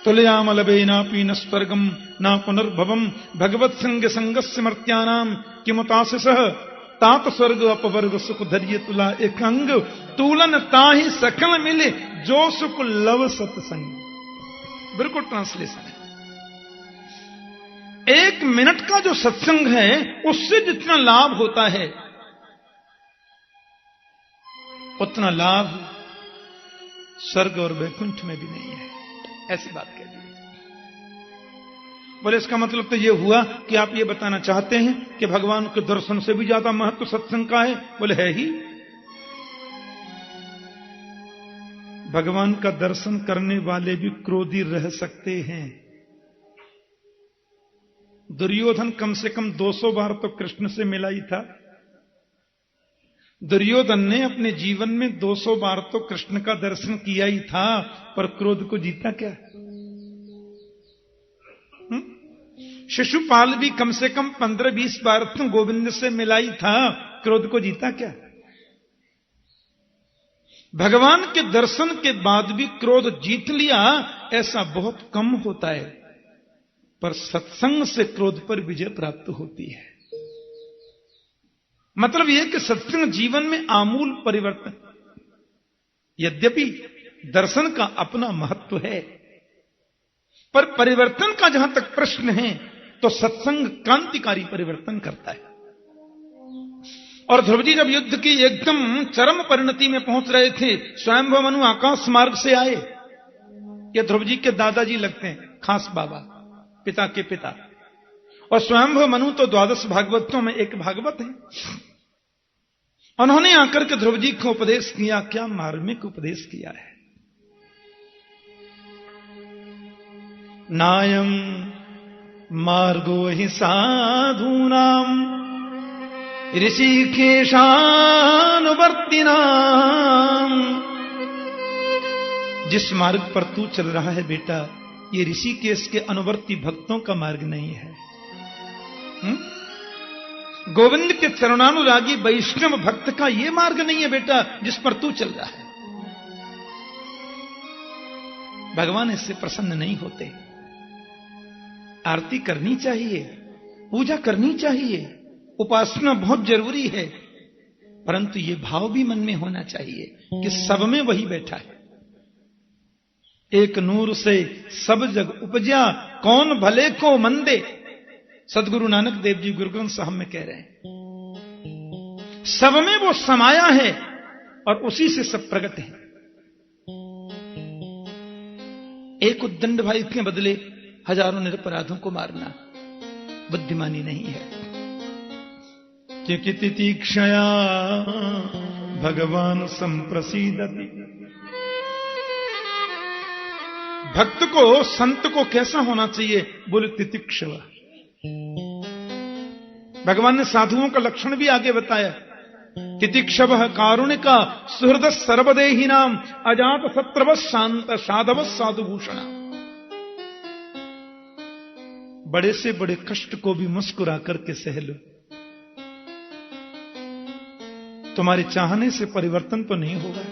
तुलयामलबेनापि न स्वर्गम न पुनर्भवम भगवत संग संगस्य मर्त्यानाम किमुतासिसः तात स्वर्ग अपवर्ग सुख धैर्य तुला एक अंग तूलन ताहि सकल मिले जो सुख लव सत्संग। बिल्कुल ट्रांसलेशन है। 1 मिनट का जो सत्संग है उससे जितना लाभ होता है उतना लाभ स्वर्ग और वैकुंठ में भी नहीं है, ऐसी बात कह दी। बोले इसका मतलब तो ये हुआ कि आप ये बताना चाहते हैं कि भगवान के दर्शन से भी ज्यादा महत्व सत्संग का है? बोले है ही। भगवान का दर्शन करने वाले भी क्रोधी रह सकते हैं। दुर्योधन कम से कम 200 बार तो कृष्ण से मिला ही था। दुर्योधन ने अपने जीवन में 200 बार तो कृष्ण का दर्शन किया ही था, पर क्रोध को जीता क्या? शिशुपाल भी कम से कम 15-20 बार तो गोविंद से मिला ही था, क्रोध को जीता क्या? भगवान के दर्शन के बाद भी क्रोध जीत लिया ऐसा बहुत कम होता है, पर सत्संग से क्रोध पर विजय प्राप्त होती है। मतलब यह कि सत्संग जीवन में आमूल परिवर्तन। यद्यपि दर्शन का अपना महत्व है, पर परिवर्तन का जहां तक प्रश्न है तो सत्संग क्रांतिकारी परिवर्तन करता है। और ध्रुव जी जब युद्ध की एकदम चरम परिणति में पहुंच रहे थे, स्वयंभू मनु आकाश मार्ग से आए। ये ध्रुव जी के दादाजी लगते हैं, खास बाबा, पिता के पिता। और स्वयंभू मनु तो 12 भागवतों में एक भागवत है। उन्होंने आकर के ध्रुव जी को उपदेश किया। क्या मार्मिक उपदेश किया है। नायम मार्गो हि साधूनाम ऋषिकेशानुवर्तिनाम। जिस मार्ग पर तू चल रहा है बेटा, ये ऋषिकेश के अनुवर्ती भक्तों का मार्ग नहीं है। गोविंद के चरणानुरागी वैष्णव भक्त का यह मार्ग नहीं है बेटा, जिस पर तू चल रहा है। भगवान इससे प्रसन्न नहीं होते। आरती करनी चाहिए, पूजा करनी चाहिए, उपासना बहुत जरूरी है, परंतु यह भाव भी मन में होना चाहिए कि सब में वही बैठा है। एक नूर से सब जग उपजा, कौन भले को मंदे। सदगुरु नानक देव जी गुरु ग्रंथ साहब में कह रहे हैं, सब में वो समाया है और उसी से सब प्रगट है। एक उद्दंड भाई के बदले हजारों निरपराधों को मारना बुद्धिमानी नहीं है। क्योंकि तितीक्षया भगवान संप्रसीदति। भक्त को, संत को कैसा होना चाहिए? बोले तितिक्षवा। भगवान ने साधुओं का लक्षण भी आगे बताया। तितिक्षव कारुणिका सुहृद सर्वदेही नाम अजात शत्रव शांत साधव साधुभूषण। बड़े से बड़े कष्ट को भी मुस्कुरा करके सह लो। तुम्हारे चाहने से परिवर्तन तो नहीं होगा।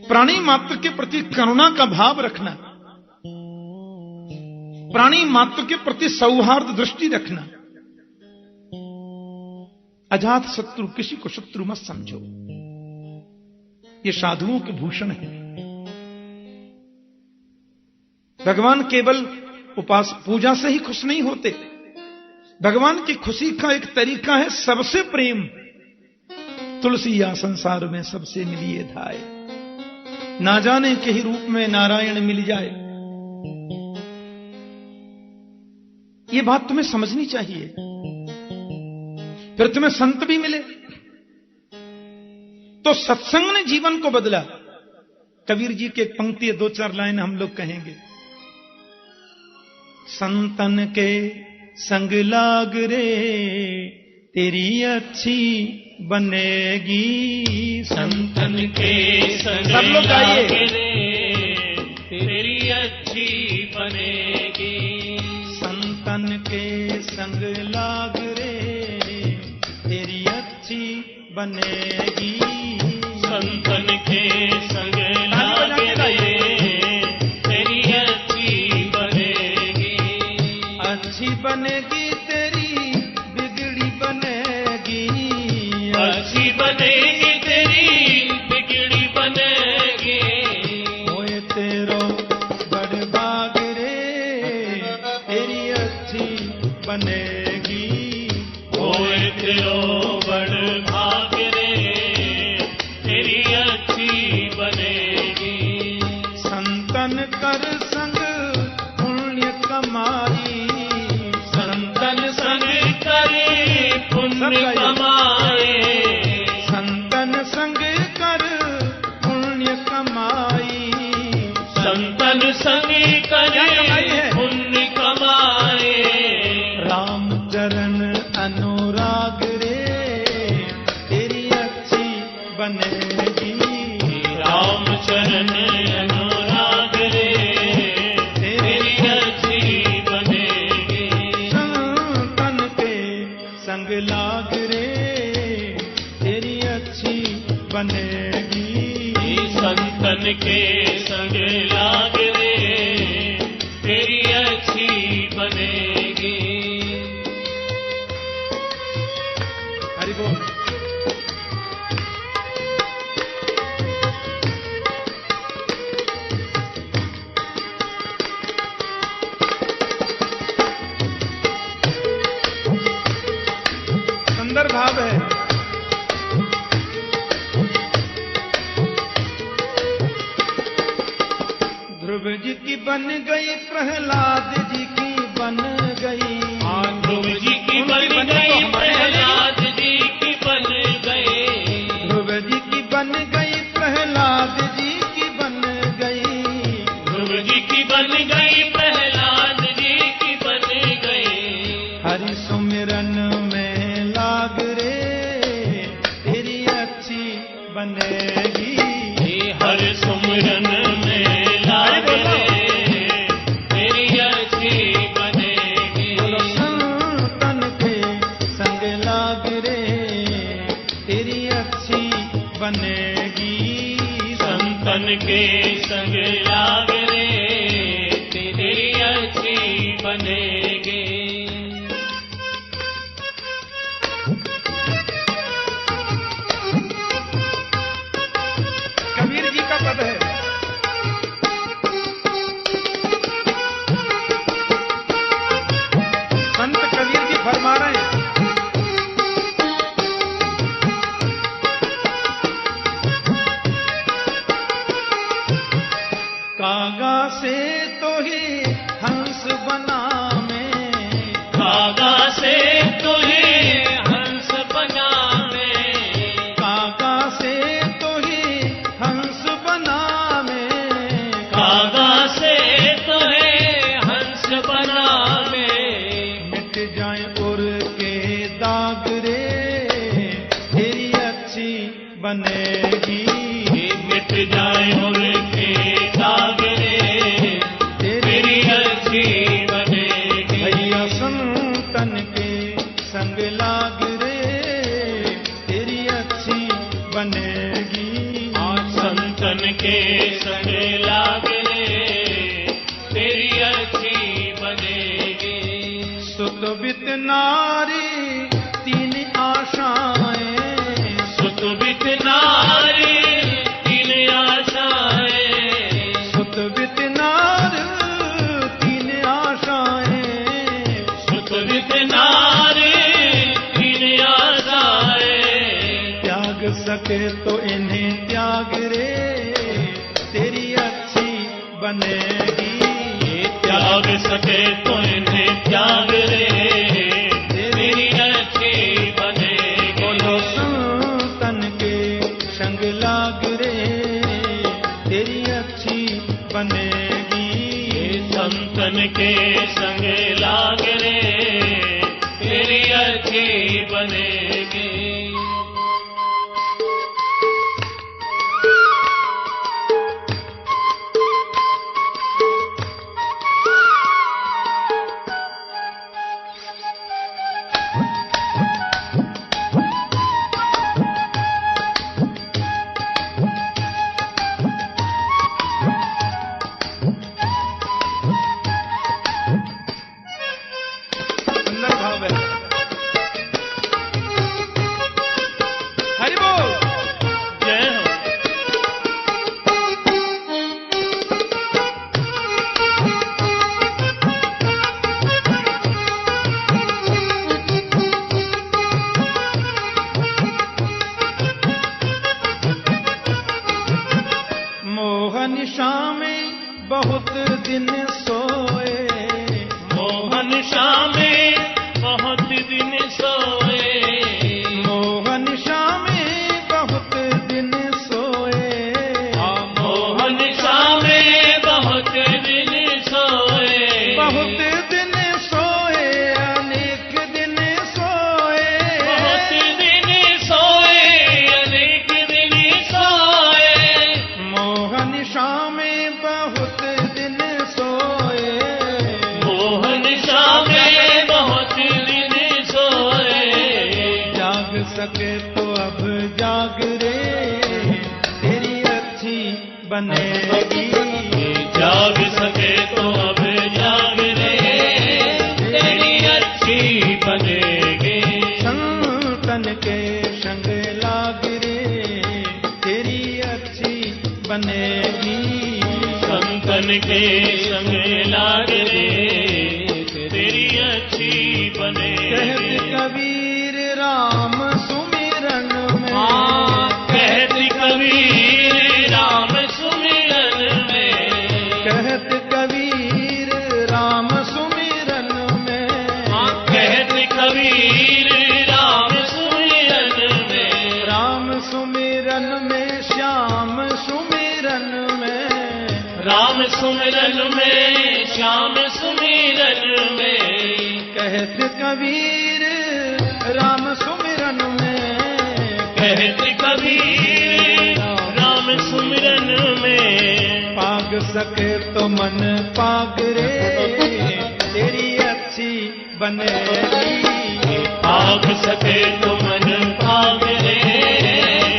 प्राणी मात्र के प्रति करुणा का भाव रखना, प्राणी मात्र के प्रति सौहार्द दृष्टि रखना। अजात शत्रु, किसी को शत्रु मत समझो। ये साधुओं के भूषण है। भगवान केवल उपास पूजा से ही खुश नहीं होते। भगवान की खुशी का एक तरीका है सबसे प्रेम। तुलसी या संसार में सबसे मिलिए धाय, ना जाने के ही रूप में नारायण मिल जाए। ये बात तुम्हें समझनी चाहिए। फिर तुम्हें संत भी मिले। तो सत्संग ने जीवन को बदला। कबीर जी की एक पंक्ति है, 2-4 लाइन हम लोग कहेंगे। संतन के संग लाग रे तेरी अच्छी बनेगी। संतन के संग सब लोग लाग रे तेरी अच्छी बनेगी। संतन के संग लाग रे तेरी अच्छी बनेगी। संतन के संग लाग रे तेरी बनेगी तेरी बिगड़ी बनेगी, अच्छी बनेगी तेरी बिगड़ी बनेगी। होए तेरो बड़ भाग रे तेरी अच्छी बनेगी, होए तेरो बड़ भाग रे तेरी अच्छी बनेगी। संतन कर संग पुण्य कमाई, संतन संग करे पुण्य कमाए, संतन संग कर पुण्य कमाई, संतन संग करे पुण्य कमाए। राम चरण अनुराग रे तेरी अच्छी बनेगी, राम चरण अनुराग रे तेरी अच्छी बनेगी। संतन के संग लाग रे तेरी अच्छी बनेगी, संतन के संग लाग रे तेरी अच्छी बनेगी। हरि बोल। सुंदर भाव है। ध्रुव जी की बन गई, प्रहलाद जी की बन गई, ध्रुव जी की बन गई, प्रहलाद जी की बन गई। ध्रुव जी की बन गई, प्रहलाद जी की बन गई, ध्रुव जी की बन गई, प्रहलाद जी की बन गई। हरि सुमिरन में लाग रे तेरी अच्छी बनेगी, हर सुमिरन में लाग रे तेरी अच्छी बनेगी। संतन के संग लाग रे तेरी अच्छी बनेगी, संतन के संग लाग रे तेरी अच्छी बनेगी। कबीर जी का पद है। संत कबीर जी फरमा रहे हैं, कागा से तो ही हंस बना में, कागा से तुहे हंस बनावे, कागा से तो ही हंस बना में, कागा से तुहे हंस बनावे। मिट जाए उर के दाग रे तेरी अच्छी बनेगी, मिट जाए उनके दाग रे तेरी अच्छी बनेगी। भैया संतन के संग लाग रे तेरी अच्छी बनेगी, संतन के संग लाग रे तेरी अच्छी बनेगी। सुतवित नारी तीन आशाएं, सुतवित नारी तीन आशाएं, सुतवित नार तीन आशाएं, सुतवित नारी तीन आशाएं। त्याग सके तो इन्हें त्याग रे तेरी अच्छी बनेगी, त्याग सके तो इन्हें त्याग रे तेरी अच्छी बनेगी। बोलो संतन के संग लाग रे तेरी अच्छी बनेगी, संतन के संग लाग रे तेरी अच्छी बनेगी। बहुत दिन सोए, मोहन शाम में बहुत दिन सोए, मोहन शाम में बहुत दिन सोए, मोहन शाम में बहुत दिन सोए, बहुत दिन सोए, अनेक दिन सोए, बहुत दिन सोए, अनेक दिन सोए, मोहन शाम में बहुत दिन सोए, मोहन शाम में बहुत दिन सोए, जाग सके तो अब जाग रे, तेरी अच्छी बनेगी, जाग सके तो अब जाग रे, तेरी अच्छी बनेगी, संतन के संग लाग रे, तेरी अच्छी बनेगी, संतन के संग लाग रे, तेरी अच्छी कहत बनेगी। कबीर राम सुमिरन में, कहत कबीर राम सुमिरन में, कहत कबीर राम सुमिरन में, कहत कबीर राम सुमिरन में, राम सुमिरन में, श्याम सुमिरन में, राम सुमिरन में, श्याम सुमिरन में, कहत कबीर राम सुमिरन में, कहत कबीर राम सुमिरन में, पाग सके तो मन पाग रे, तेरी अच्छी बनेगी, पाग सके तो मन पाग रे,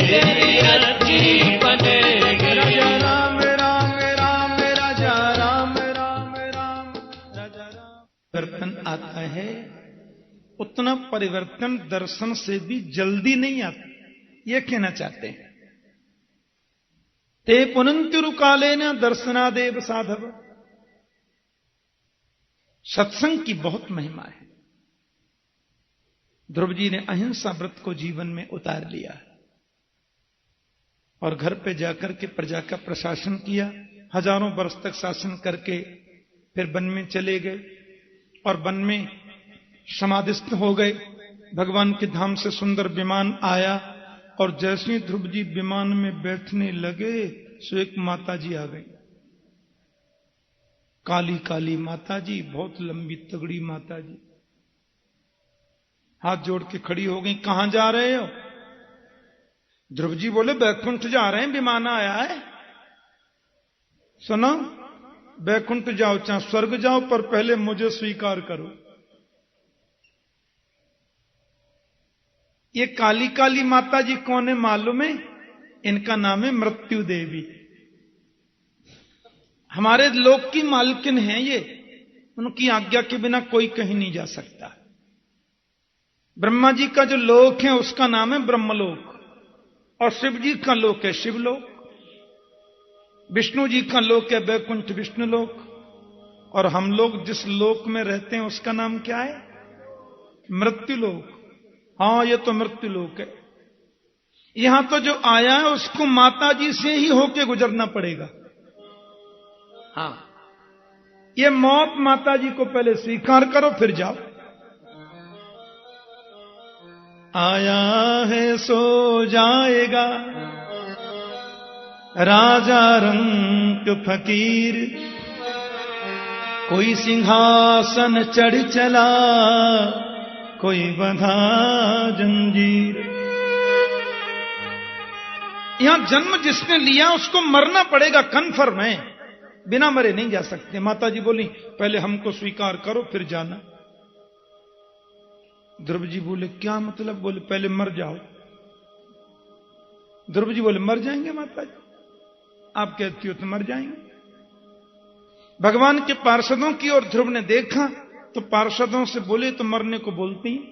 तेरी अच्छी बनेगी। राजा राम राम राम, राजा राम राम राम, राजा राम। परिवर्तन आता है, उतना परिवर्तन दर्शन से भी जल्दी नहीं आता, ये कहना चाहते हैं। ते पुनंतिरुकालेन दर्शनादेव साधव। सत्संग की बहुत महिमा है। ध्रुव जी ने अहिंसा व्रत को जीवन में उतार लिया और घर पे जाकर के प्रजा का प्रशासन किया। हजारों वर्ष तक शासन करके फिर वन में चले गए और वन में समाधिस्थ हो गए। भगवान के धाम से सुंदर विमान आया और जैसे ही ध्रुव जी विमान में बैठने लगे सो एक माता जी आ गई। काली काली माता जी, बहुत लंबी तगड़ी माता जी, हाथ जोड़ के खड़ी हो गई। कहां जा रहे हो? ध्रुव जी बोले बैकुंठ जा रहे हैं, विमान आया है। सुनो, बैकुंठ जाओ चाहे स्वर्ग जाओ, पर पहले मुझे स्वीकार करो। ये काली काली माता जी कौन है मालूम है? इनका नाम है मृत्यु देवी। हमारे लोक की मालकिन है ये। उनकी आज्ञा के बिना कोई कहीं नहीं जा सकता। ब्रह्मा जी का जो लोक है उसका नाम है ब्रह्मलोक, और शिव जी का लोक है शिवलोक। विष्णु जी का लोक है बैकुंठ विष्णुलोक, और हम लोग जिस लोक में रहते हैं उसका नाम क्या है? मृत्युलोक। हाँ, ये तो मृत्युलोक है। यहां तो जो आया है उसको माता जी से ही होके गुजरना पड़ेगा। हाँ, ये मौत माता जी को पहले स्वीकार करो फिर जाओ। आया है सो जाएगा राजा रंग फकीर, कोई सिंहासन चढ़ चला, कोई बंधा जंजीर। यहां जन्म जिसने लिया उसको मरना पड़ेगा, कन्फर्म है, बिना मरे नहीं जा सकते। माता जी बोली पहले हमको स्वीकार करो फिर जाना। ध्रुव जी बोले क्या मतलब? बोले पहले मर जाओ। ध्रुव जी बोले मर जाएंगे माता जी, आप कहती हो तो मर जाएंगे। भगवान के पार्षदों की ओर ध्रुव ने देखा तो पार्षदों से बोले तो मरने को बोलती हैं।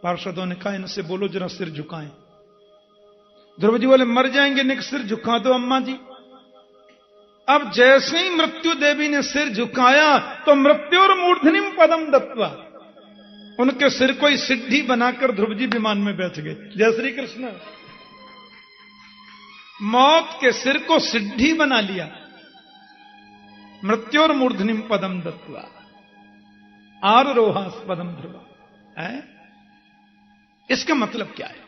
पार्षदों ने कहा इनसे बोलो जरा सिर झुकाएं। ध्रुव जी बोले मर जाएंगे, निक सिर झुका दो अम्मा जी। अब जैसे ही मृत्यु देवी ने सिर झुकाया तो मृत्यु और मूर्धनिम पदम दत्वा, उनके सिर को ही सिद्धि बनाकर ध्रुव जी विमान में बैठ गए। जय श्री कृष्ण। मौत के सिर को सिद्धि बना लिया। मृत्योर्मूर्धनिम पदम दत्वा आरोहास्पदम ध्रुवा। इसका मतलब क्या है?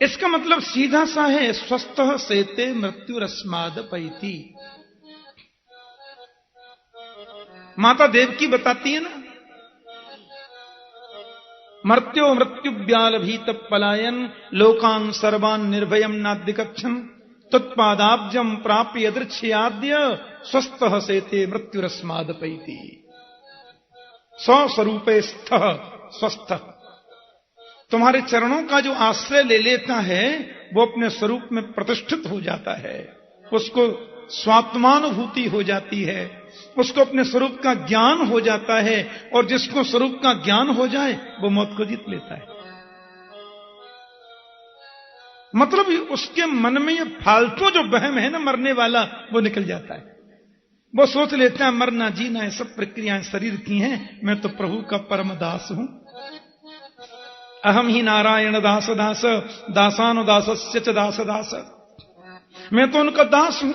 इसका मतलब सीधा सा है, स्वस्थ सेते मृत्युरस्माद पैति। माता देवकी बताती है ना, मर्त्यो मृत्युव्याल भीत पलायन लोकान सर्वान निर्भयम नाद्यकक्षम तत्पादाब्जम प्राप्य यदृच्छयाद्य स्वस्थ सेते मृत्युरस्माद पैति। स्वस्वरूपे स्थ स्वस्थ। तुम्हारे चरणों का जो आश्रय ले लेता है वो अपने स्वरूप में प्रतिष्ठित हो जाता है, उसको स्वात्मानुभूति हो जाती है, उसको अपने स्वरूप का ज्ञान हो जाता है, और जिसको स्वरूप का ज्ञान हो जाए वो मौत को जीत लेता है। मतलब उसके मन में ये फालतू जो वहम है ना मरने वाला, वो निकल जाता है। वो सोच लेता है मरना जीना ये सब प्रक्रियाएं शरीर की हैं, मैं तो प्रभु का परम दास हूं। अहम ही नारायण दास दास दासानुदासस्य च दास दास। मैं तो उनका दास हूं।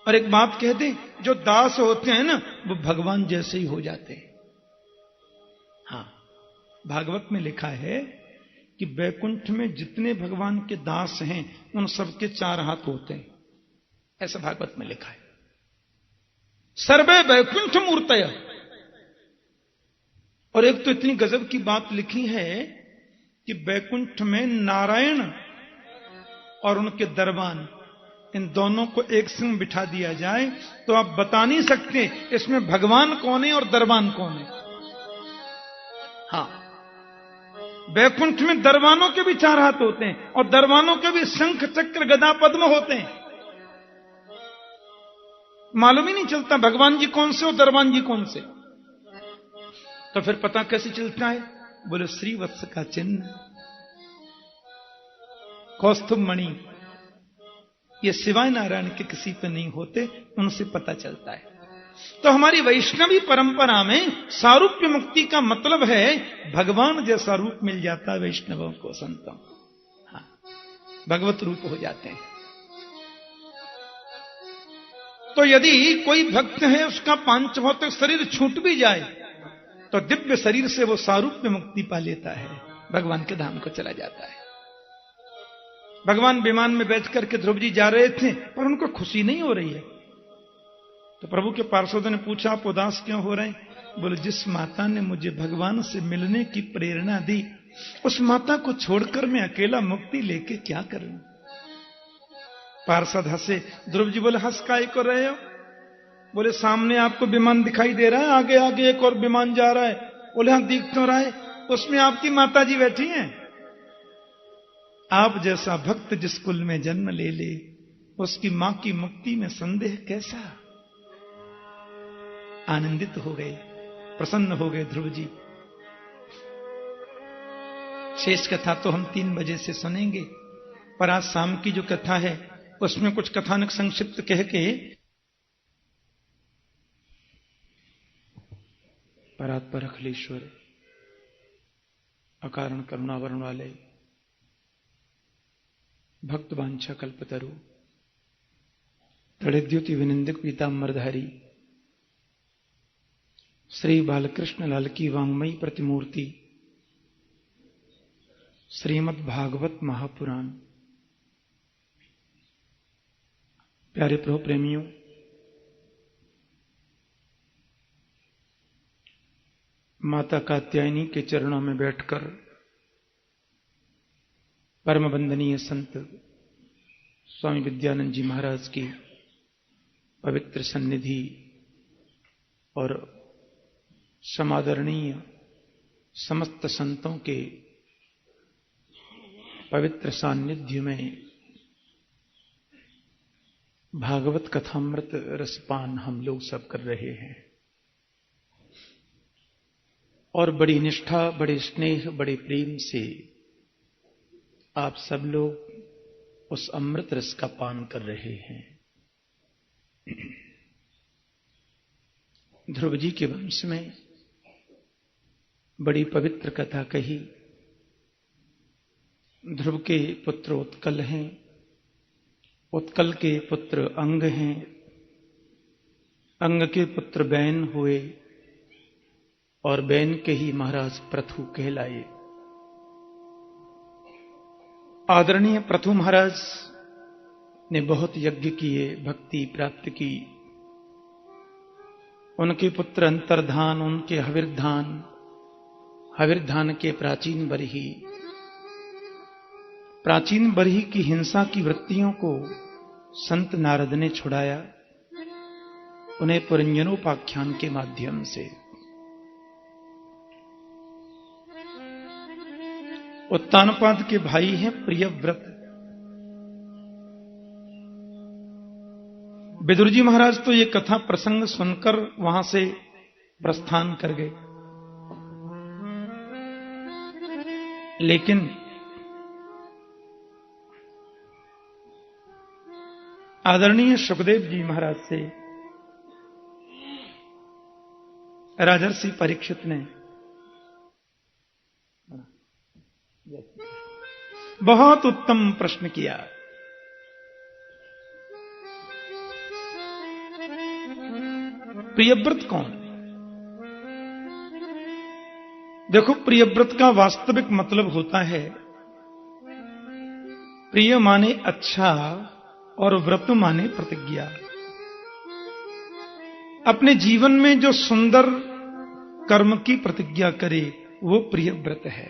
और एक बात कह दे, जो दास होते हैं ना वो भगवान जैसे ही हो जाते हैं। हाँ, भागवत में लिखा है कि वैकुंठ में जितने भगवान के दास हैं उन सबके 4 हाथ होते हैं, ऐसा भागवत में लिखा है। सर्वे वैकुंठ मूर्तय। और एक तो इतनी गजब की बात लिखी है कि वैकुंठ में नारायण और उनके दरबान, इन दोनों को एक संग बिठा दिया जाए तो आप बता नहीं सकते इसमें भगवान कौन है और दरबान कौन है। हाँ, वैकुंठ में दरबानों के भी 4 हाथ होते हैं और दरबानों के भी शंख चक्र गदा पद्म होते हैं। मालूम ही नहीं चलता भगवान जी कौन से और दरबान जी कौन से। तो फिर पता कैसे चलता है? बोले श्रीवत्स का चिन्ह, कौस्तुभ मणि, ये सिवाय नारायण के किसी पे नहीं होते, उनसे पता चलता है। तो हमारी वैष्णवी परंपरा में सारूप्य मुक्ति का मतलब है भगवान जैसा रूप मिल जाता है वैष्णवों को, संतों। हाँ, भगवत रूप हो जाते हैं। तो यदि कोई भक्त है उसका पांचभौतिक शरीर छूट भी जाए तो दिव्य शरीर से वो सारूप्य मुक्ति पा लेता है, भगवान के धाम को चला जाता है। भगवान विमान में बैठ करके ध्रुव जी जा रहे थे पर उनको खुशी नहीं हो रही है। तो प्रभु के पार्षदों ने पूछा आप उदास क्यों हो रहे हैं? बोले जिस माता ने मुझे भगवान से मिलने की प्रेरणा दी उस माता को छोड़कर मैं अकेला मुक्ति लेके क्या करूं। पार्षद हंसे। ध्रुव जी बोले हंस काहे को रहे हो? बोले सामने आपको विमान दिखाई दे रहा है, आगे आगे एक और विमान जा रहा है। बोले हाँ दिख तो रहा है, उसमें आपकी माता जी बैठी हैं। आप जैसा भक्त जिस कुल में जन्म ले ले उसकी मां की मुक्ति में संदेह कैसा। आनंदित हो गए, प्रसन्न हो गए ध्रुव जी। शेष कथा तो हम 3 बजे से सुनेंगे, पर आज शाम की जो कथा है उसमें कुछ कथानक संक्षिप्त कह के परात्पर अखिलेश्वर अकारण करुणावरण वाले भक्त वांछा कल्पतरु तड़िद्युति विनिंदक पीतांबरधारी श्री बालकृष्ण लाल की वांग्मयी प्रतिमूर्ति श्रीमद् भागवत महापुराण। प्यारे प्रभु प्रेमियों, माता कात्यायनी के चरणों में बैठकर परम वंदनीय संत स्वामी विद्यानंद जी महाराज की पवित्र सन्निधि और समादरणीय समस्त संतों के पवित्र सान्निध्य में भागवत कथामृत रसपान हम लोग सब कर रहे हैं और बड़ी निष्ठा, बड़े स्नेह, बड़े प्रेम से आप सब लोग उस अमृत रस का पान कर रहे हैं। ध्रुव जी के वंश में बड़ी पवित्र कथा कही। ध्रुव के पुत्र उत्कल हैं, उत्कल के पुत्र अंग हैं, अंग के पुत्र बैन हुए और बैन के ही महाराज पृथु कहलाए। आदरणीय पृथु महाराज ने बहुत यज्ञ किए, भक्ति प्राप्त की। उनके पुत्र अंतर्धान, उनके हविर्धान, हविर्धान के प्राचीन बरही की हिंसा की वृत्तियों को संत नारद ने छुड़ाया, उन्हें पुरंजनोपाख्यान के माध्यम से। उत्तानपाद के भाई हैं प्रियव्रत। विदुर जी महाराज तो ये कथा प्रसंग सुनकर वहां से प्रस्थान कर गए, लेकिन आदरणीय सुखदेव जी महाराज से राजर्षि परीक्षित ने बहुत उत्तम प्रश्न किया। प्रियव्रत कौन? देखो, प्रियव्रत का वास्तविक मतलब होता है, प्रिय माने अच्छा और व्रत माने प्रतिज्ञा। अपने जीवन में जो सुंदर कर्म की प्रतिज्ञा करे वो प्रियव्रत है।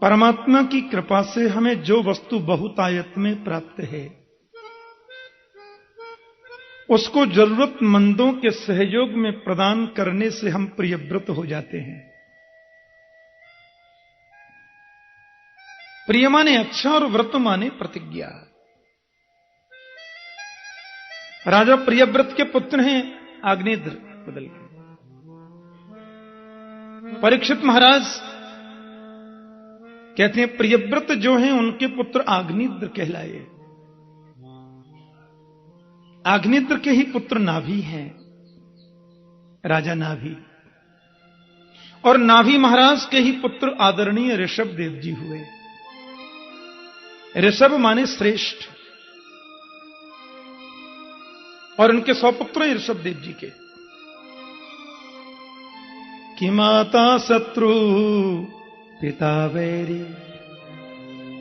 परमात्मा की कृपा से हमें जो वस्तु बहुतायत में प्राप्त है उसको जरूरतमंदों के सहयोग में प्रदान करने से हम प्रियव्रत हो जाते हैं। प्रिय माने अच्छा और व्रत माने प्रतिज्ञा। राजा प्रियव्रत के पुत्र हैं आग्नेत्र, बदल के परीक्षित महाराज कहते हैं प्रियव्रत जो हैं उनके पुत्र आग्नेत्र कहलाए। आग्नेत्र के ही पुत्र नाभि हैं, राजा नाभि, और नाभि महाराज के ही पुत्र आदरणीय ऋषभ देव जी हुए। ऋषभ माने श्रेष्ठ, और उनके 100 पुत्र हैं ऋषभ देव जी के। कि माता शत्रु पिता वैरी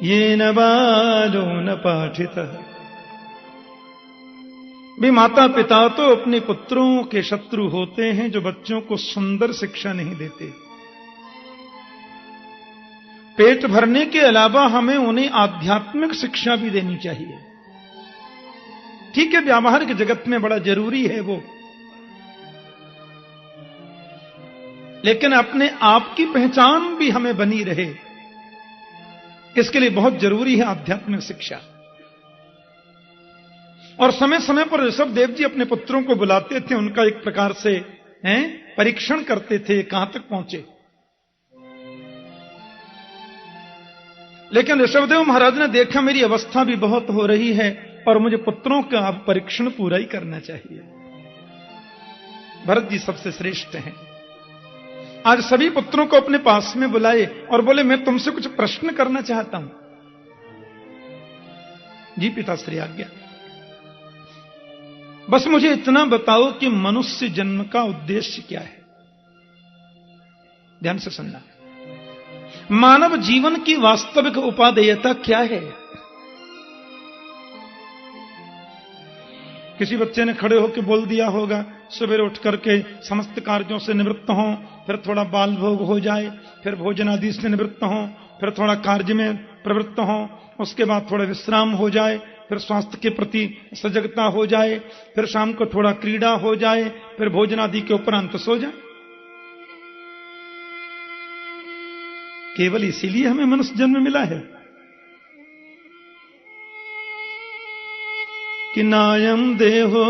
ये न बालो न पाठित। भी माता पिता तो अपने पुत्रों के शत्रु होते हैं जो बच्चों को सुंदर शिक्षा नहीं देते। पेट भरने के अलावा हमें उन्हें आध्यात्मिक शिक्षा भी देनी चाहिए। ठीक है, व्यावहारिक जगत में बड़ा जरूरी है वो, लेकिन अपने आप की पहचान भी हमें बनी रहे, इसके लिए बहुत जरूरी है आध्यात्मिक शिक्षा। और समय समय पर ऋषभ देव जी अपने पुत्रों को बुलाते थे, उनका एक प्रकार से परीक्षण करते थे कहां तक पहुंचे। लेकिन ऋषभदेव महाराज ने देखा मेरी अवस्था भी बहुत हो रही है और मुझे पुत्रों का अब परीक्षण पूरा ही करना चाहिए। भरत जी सबसे श्रेष्ठ हैं। आज सभी पुत्रों को अपने पास में बुलाए और बोले मैं तुमसे कुछ प्रश्न करना चाहता हूं। जी पिताश्री आज्ञा। बस मुझे इतना बताओ कि मनुष्य जन्म का उद्देश्य क्या है। ध्यान से सुनना। मानव जीवन की वास्तविक उपादेयता क्या है? किसी बच्चे ने खड़े होकर बोल दिया होगा सवेरे उठ करके समस्त कार्यों से निवृत्त हों, फिर थोड़ा बाल भोग हो जाए, फिर भोजन आदि से निवृत्त हों, फिर थोड़ा कार्य में प्रवृत्त हों, उसके बाद थोड़ा विश्राम हो जाए, फिर स्वास्थ्य के प्रति सजगता हो जाए, फिर शाम को थोड़ा क्रीड़ा हो जाए, फिर भोजन आदि के उपरांत सो जाए। केवल इसीलिए हमें मनुष्य जन्म मिला है कि नायम देहो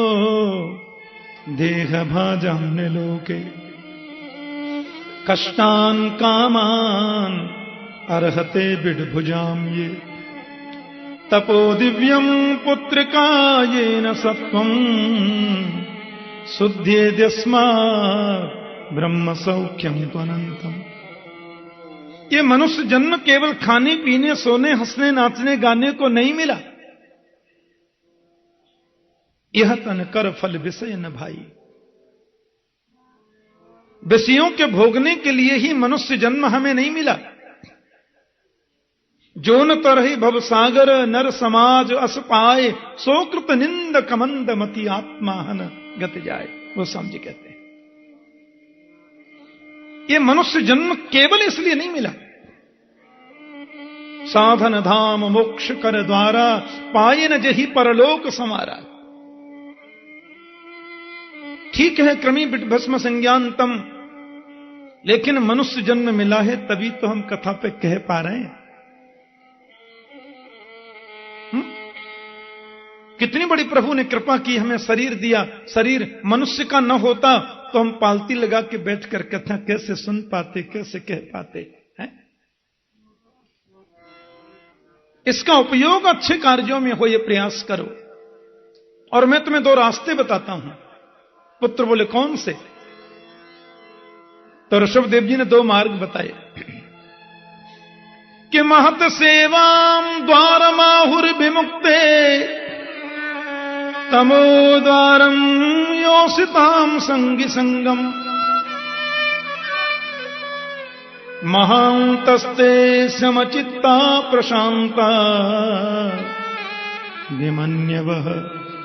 देह भाजाम्य लोके कष्टान कामान अर्हते बिडभुजाम ये तपो दिव्यम पुत्र कायेन सत्वम शुद्धेद्यस्मा ब्रह्म सौख्यम त्वनंतम। ये मनुष्य जन्म केवल खाने पीने सोने हंसने नाचने गाने को नहीं मिला। यह तन कर फल विषय न भाई। विषयों के भोगने के लिए ही मनुष्य जन्म हमें नहीं मिला। जो न तरहि भव सागर नर समाज अस पाए, सोकृत निंद कमंद मति आत्माहन गत जाए, वो समझे कहते हैं। ये मनुष्य जन्म केवल इसलिए नहीं मिला। साधन धाम मोक्ष कर द्वारा, पाए न जही परलोक समारा। ठीक है क्रमी भस्म संज्ञानतम, लेकिन मनुष्य जन्म मिला है तभी तो हम कथा पे कह पा रहे हैं। कितनी बड़ी प्रभु ने कृपा की, हमें शरीर दिया। शरीर मनुष्य का न होता तो हम पालती लगा के बैठकर कथा कैसे सुन पाते, कैसे कह पाते हैं। इसका उपयोग अच्छे कार्यों में हो, यह प्रयास करो। और मैं तुम्हें दो रास्ते बताता हूं। पुत्र बोले कौन से? तो ऋषभदेव जी ने दो मार्ग बताए कि महत सेवाम द्वार माहुर विमुक्ते, तमो द्वारम योषिताम संगी संगम, महांतस्ते समचित्ता प्रशांता, विमन्यवः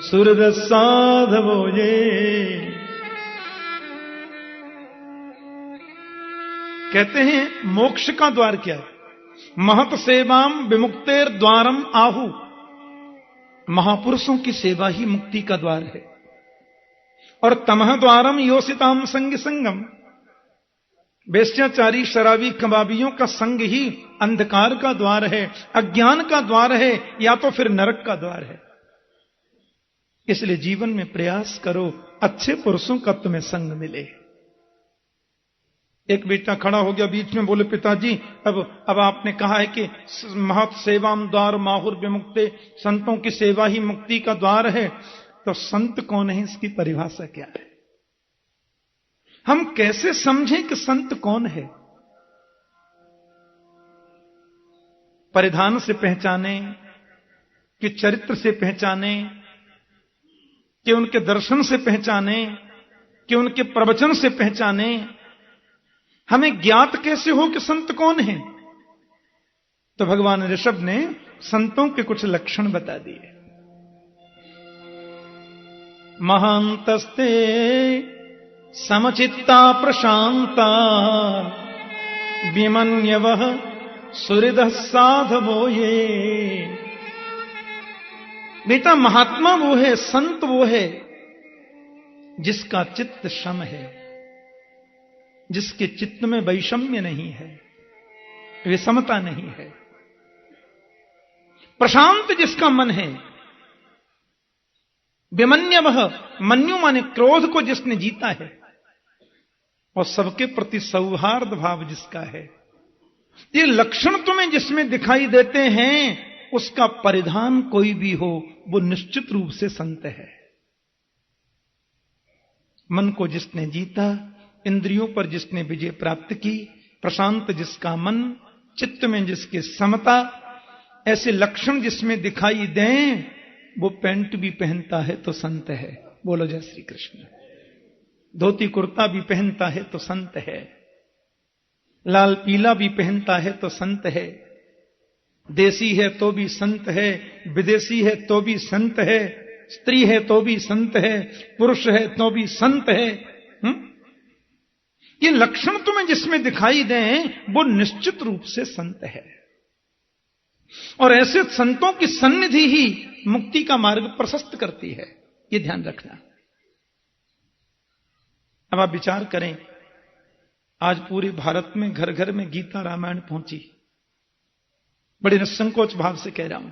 सुहृद साधवो ये। कहते हैं मोक्ष का द्वार क्या है? महत सेवाम विमुक्तेर द्वारम आहु। महापुरुषों की सेवा ही मुक्ति का द्वार है। और तमह द्वारम योषिताम संग संगम, वेश्याचारी शराबी कबाबियों का संग ही अंधकार का द्वार है, अज्ञान का द्वार है, या तो फिर नरक का द्वार है। इसलिए जीवन में प्रयास करो अच्छे पुरुषों का तुम्हें संग मिले। एक बेटा खड़ा हो गया बीच में, बोले पिताजी अब आपने कहा है कि महत सेवाम द्वार माहुर विमुक्ते, संतों की सेवा ही मुक्ति का द्वार है, तो संत कौन है, इसकी परिभाषा क्या है? हम कैसे समझें कि संत कौन है? परिधान से पहचाने, कि चरित्र से पहचाने, कि उनके दर्शन से पहचाने, कि उनके प्रवचन से पहचाने? हमें ज्ञात कैसे हो कि संत कौन है? तो भगवान ऋषभ ने संतों के कुछ लक्षण बता दिए। महांतस्ते समचित्ता प्रशांता, विमन्यवः सुहृदः साधवो ये। बेटा महात्मा वो है, संत वो है जिसका चित्त सम है, जिसके चित्त में वैषम्य नहीं है, विषमता नहीं है। प्रशांत जिसका मन है। विमन्यवः, मन्यु माने क्रोध को जिसने जीता है, और सबके प्रति सौहार्द भाव जिसका है। ये लक्षण तुम्हें जिसमें दिखाई देते हैं, उसका परिधान कोई भी हो, वो निश्चित रूप से संत है। मन को जिसने जीता, इंद्रियों पर जिसने विजय प्राप्त की, प्रशांत जिसका मन, चित्त में जिसकी समता, ऐसे लक्षण जिसमें दिखाई दें, वो पैंट भी पहनता है तो संत है। बोलो जय श्री कृष्ण। धोती कुर्ता भी पहनता है तो संत है। लाल पीला भी पहनता है तो संत है। देसी है तो भी संत है, विदेशी है तो भी संत है, स्त्री है तो भी संत है, पुरुष है तो भी संत है। ये लक्षण तुम्हें जिसमें दिखाई दें, वो निश्चित रूप से संत है। और ऐसे संतों की सन्निधि ही मुक्ति का मार्ग प्रशस्त करती है, ये ध्यान रखना। अब आप विचार करें, आज पूरे भारत में घर घर में गीता रामायण पहुंची। बड़े निसंकोच भाव से कह रहा हूं।